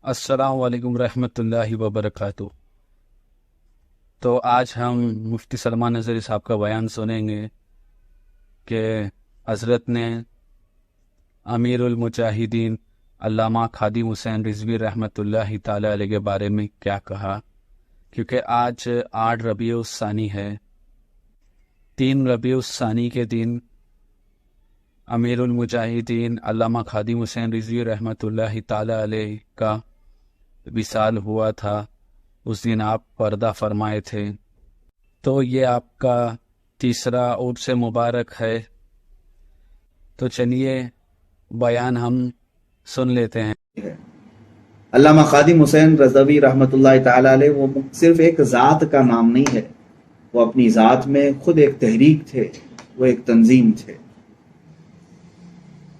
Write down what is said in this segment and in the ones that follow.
السلام علیکم ورحمۃ اللہ وبرکاتہ۔ تو آج ہم مفتی سلمان نظری صاحب کا بیان سنیں گے کہ حضرت نے امیر المجاہدین علامہ خادم حسین رضوی رحمۃ اللہ تعالی علیہ کے بارے میں کیا کہا، کیونکہ آج 8 ربیع الثانی ہے۔ 3 ربیع الثانی کے دن امیر المجاہدین علامہ خادم حسین رضوی رحمۃ اللہ تعالی علیہ کا وصال ہوا تھا۔ اس دن آپ پردہ فرمائے تھے، تو یہ آپ کا تیسرا عرس مبارک ہے۔ تو چلیے بیان ہم سن لیتے ہیں۔ علامہ خادم حسین رضوی رحمۃ اللہ تعالی علیہ وہ صرف ایک ذات کا نام نہیں ہے، وہ اپنی ذات میں خود ایک تحریک تھے، وہ ایک تنظیم تھے۔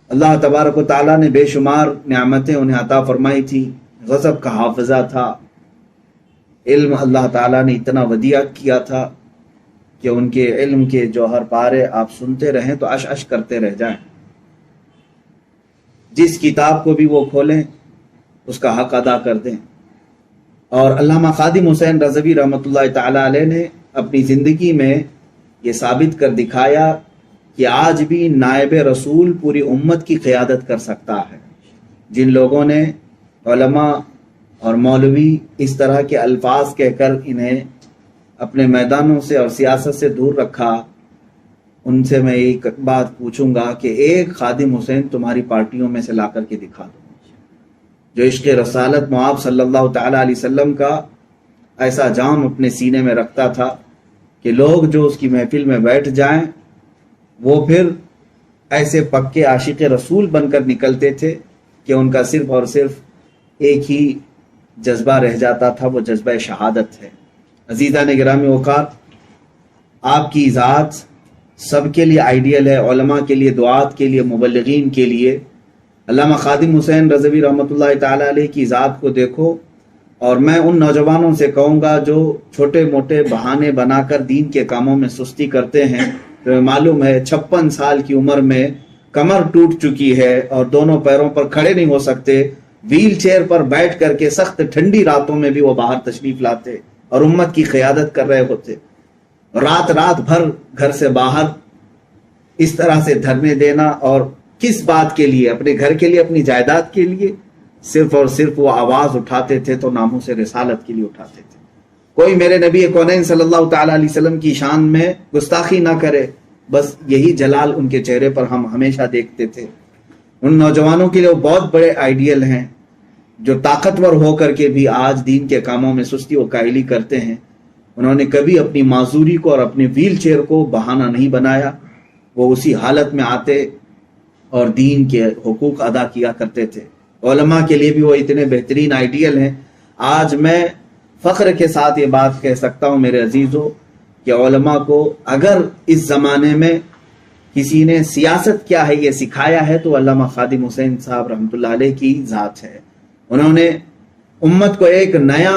اللہ تبارک و تعالیٰ نے بے شمار نعمتیں انہیں عطا فرمائی تھی۔ غضب کا حافظہ تھا، علم اللہ تعالیٰ نے اتنا ودیع کیا تھا کہ ان کے علم کے جوہر پارے آپ سنتے رہیں تو اش اش کرتے رہ جائیں۔ جس کتاب کو بھی وہ کھولیں اس کا حق ادا کر دیں۔ اور علامہ خادم حسین رضوی رحمۃ اللہ تعالی علیہ نے اپنی زندگی میں یہ ثابت کر دکھایا کہ آج بھی نائب رسول پوری امت کی قیادت کر سکتا ہے۔ جن لوگوں نے علماء اور مولوی اس طرح کے الفاظ کہہ کر انہیں اپنے میدانوں سے اور سیاست سے دور رکھا، ان سے میں ایک بات پوچھوں گا کہ ایک خادم حسین تمہاری پارٹیوں میں سے لا کر کے دکھا دو، جو عشق رسالت معاب صلی اللہ تعالی علیہ وسلم کا ایسا جام اپنے سینے میں رکھتا تھا کہ لوگ جو اس کی محفل میں بیٹھ جائیں وہ پھر ایسے پکے عاشق رسول بن کر نکلتے تھے کہ ان کا صرف اور صرف ایک ہی جذبہ رہ جاتا تھا، وہ جذبہ شہادت ہے۔ عزیزان گرامی وقار، آپ کی ذات سب کے لیے آئیڈیل ہے، علماء کے لیے، دعات کے لیے، مبلغین کے لیے۔ علامہ خادم حسین رضوی رحمۃ اللہ تعالی علیہ کی ذات کو دیکھو، اور میں ان نوجوانوں سے کہوں گا جو چھوٹے موٹے بہانے بنا کر دین کے کاموں میں سستی کرتے ہیں، تو معلوم ہے 56 سال کی عمر میں کمر ٹوٹ چکی ہے اور دونوں پیروں پر کھڑے نہیں ہو سکتے، ویل چیئر پر بیٹھ کر کے سخت ٹھنڈی راتوں میں بھی وہ باہر تشریف لاتے اور امت کی قیادت کر رہے ہوتے۔ رات بھر گھر سے باہر اس طرح سے دھرنے دینا، اور کس بات کے لیے؟ اپنے گھر کے لیے، اپنی جائیداد کے لیے؟ صرف اور صرف وہ آواز اٹھاتے تھے تو ناموس رسالت کے لیے اٹھاتے تھے۔ کوئی میرے نبی کونین صلی اللہ تعالی علیہ وسلم کی شان میں گستاخی نہ کرے، بس یہی جلال ان کے چہرے پر ہم ہمیشہ دیکھتے تھے۔ ان نوجوانوں کے لیے وہ بہت بڑے آئیڈیل ہیں جو طاقتور ہو کر کے بھی آج دین کے کاموں میں سستی و کاہلی کرتے ہیں۔ انہوں نے کبھی اپنی معذوری کو اور اپنے ویل چیئر کو بہانہ نہیں بنایا، وہ اسی حالت میں آتے اور دین کے حقوق ادا کیا کرتے تھے۔ علماء کے لیے بھی وہ اتنے بہترین آئیڈیل ہیں۔ آج میں فخر کے ساتھ یہ بات کہہ سکتا ہوں میرے عزیزوں کہ علماء کو اگر اس زمانے میں کسی نے سیاست کیا ہے یہ سکھایا ہے تو علامہ خادم حسین صاحب رحمۃ اللہ علیہ کی ذات ہے۔ انہوں نے امت کو ایک نیا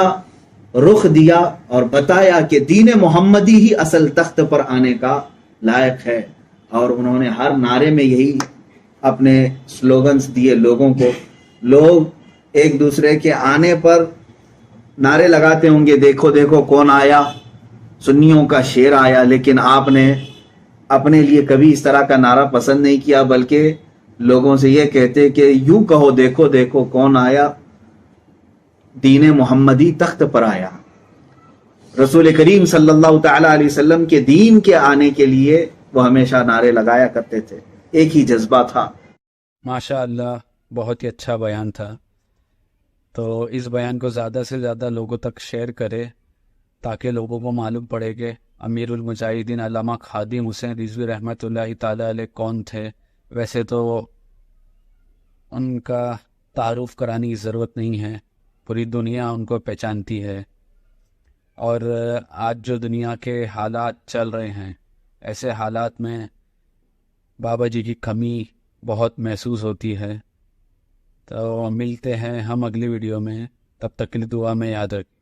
رخ دیا اور بتایا کہ دین محمدی ہی اصل تخت پر آنے کا لائق ہے، اور انہوں نے ہر نعرے میں یہی اپنے سلوگنز دیے لوگوں کو۔ لوگ ایک دوسرے کے آنے پر نعرے لگاتے ہوں گے، دیکھو دیکھو کون آیا، سنیوں کا شیر آیا، لیکن آپ نے اپنے لیے کبھی اس طرح کا نعرہ پسند نہیں کیا، بلکہ لوگوں سے یہ کہتے کہ یوں کہو دیکھو دیکھو کون آیا، دین محمدی تخت پر آیا۔ رسول کریم صلی اللہ تعالی علیہ وسلم کے دین کے آنے کے لیے وہ ہمیشہ نعرے لگایا کرتے تھے، ایک ہی جذبہ تھا۔ ماشاء اللہ، بہت ہی اچھا بیان تھا۔ تو اس بیان کو زیادہ سے زیادہ لوگوں تک شیئر کرے تاکہ لوگوں کو معلوم پڑے کہ امیر المجاہدین علامہ خادم حسین رضوی رحمۃ اللہ تعالی علیہ کون تھے۔ ویسے تو ان کا تعارف کرانے کی ضرورت نہیں ہے، پوری دنیا ان کو پہچانتی ہے، اور آج جو دنیا کے حالات چل رہے ہیں، ایسے حالات میں بابا جی کی کمی بہت محسوس ہوتی ہے۔ تو ملتے ہیں ہم اگلی ویڈیو میں، تب تک کے لیے دعا میں یاد رکھیں۔